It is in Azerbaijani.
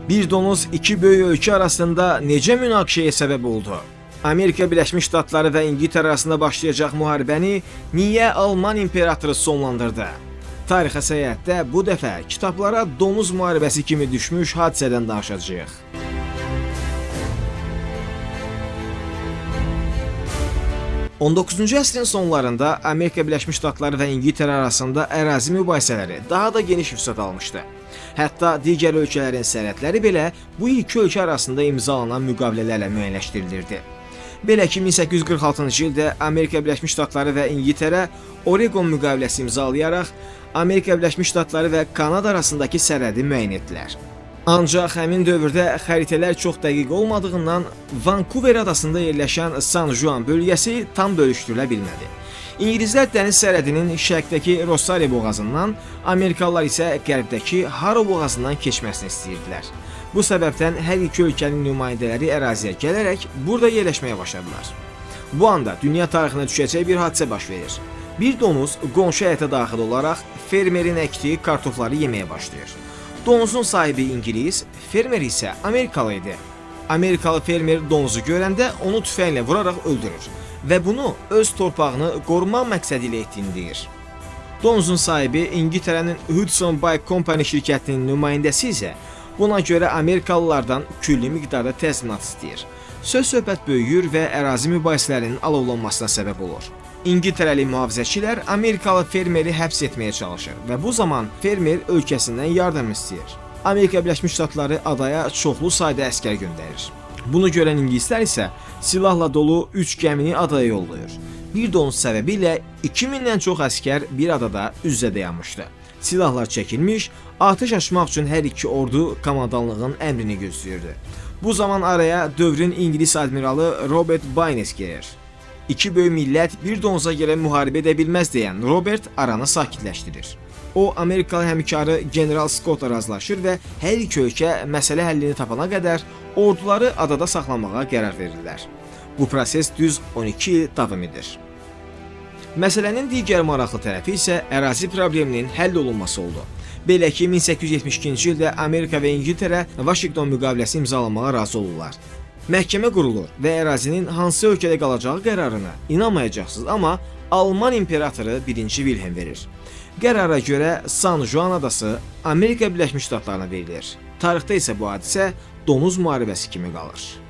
Bir donuz iki böyük ölkə arasında necə münaqişəyə səbəb oldu? Amerika Birləşmiş Ştatları və İngiltərə arasında başlayacaq müharibəni niyə Alman imperatoru sonlandırdı? Tarixə səyahətdə bu dəfə kitablara donuz müharibəsi kimi düşmüş hadisədən danışacağıq. 19-cu əsrin sonlarında Amerika Birləşmiş Ştatları və İngiltərə arasında ərazi mübahisələri daha da geniş vüsət almışdı. Hətta digər ölkələrin sərhədləri belə bu iki ölkə arasında imzalanan müqavilələrlə müəyyənləşdirilirdi. Belə ki, 1846-cı ildə Amerika Birləşmiş Ştatları və İngiltərə Oregon müqaviləsi imzalayaraq Amerika Birləşmiş Ştatları və Kanada arasındakı sərhədi müəyyən etdilər. Ancaq həmin dövrdə xəritələr çox dəqiq olmadığından Vancouver adasında yerləşən San Juan bölgəsi tam bölüşdürülə bilmədi. İngilislər dəniz sərhədinin şərqdəki Rosario boğazından, Amerikalılar isə qərbdəki Haro boğazından keçməsini istəyirdilər. Bu səbəbdən hər iki ölkənin nümayəndələri əraziyə gələrək burada yerləşməyə başladılar. Bu anda dünya tarixinə düşəcək bir hadisə baş verir. Bir donuz qonşu həyətə daxil olaraq fermerin əkdiyi kartofları yeməyə başlayır. Donuzun sahibi İngilis, fermer isə Amerikalı idi. Amerikalı fermer donuzu görəndə onu tüfənglə vuraraq öldürür və bunu öz torpağını qorumaq məqsədi ilə etdiyini deyir. Donuzun sahibi İngiltərənin Hudson Bay Company şirkətinin nümayəndəsi isə buna görə Amerikalılardan külli miqdarda təzminat istəyir. Söz-söhbət böyüyür və ərazi mübahisələrinin alovlanmasına səbəb olur. İngiltərəli mühafizəçilər Amerikalı fermeri həbs etməyə çalışır və bu zaman fermer ölkəsindən yardım istəyir. Amerika Birləşmiş Ştatları adaya çoxlu sayda əsgər göndərir. Bunu görən ingilislər isə silahla dolu 3 gəmini adaya yollayır. Bir donuz səbəbilə 2000-dən çox əsgər bir adada üz-üzə dayanmışdı. Silahlar çəkilmiş, atəş açmaq üçün hər iki ordu komandanlığın əmrini gözləyirdi. Bu zaman araya dövrün İngilis admiralı Robert Baynes girir. İki böyük millət bir donuza görə müharibə edə bilməz deyən Robert aranı sakitləşdirir. O, Amerikalı həmkarı General Scottla razılaşır və hər iki ölkə məsələ həllini tapana qədər orduları adada saxlamağa qərar verirlər. Bu proses düz 12 il davam edir. Məsələnin digər maraqlı tərəfi isə ərazi probleminin həll olunması oldu. Belə ki, 1872-ci ildə Amerika və İngiltərə Washington müqaviləsi imzalamağa razı olurlar. Məhkəmə qurulur və ərazinin hansı ölkədə qalacağı qərarına inanmayacaqsınız, amma Alman imperatoru 1-ci Wilhelm verir. Qərara görə San Juan adası Amerika Birləşmiş Ştatlarına verilir. Tarixdə isə bu hadisə donuz müharibəsi kimi qalır.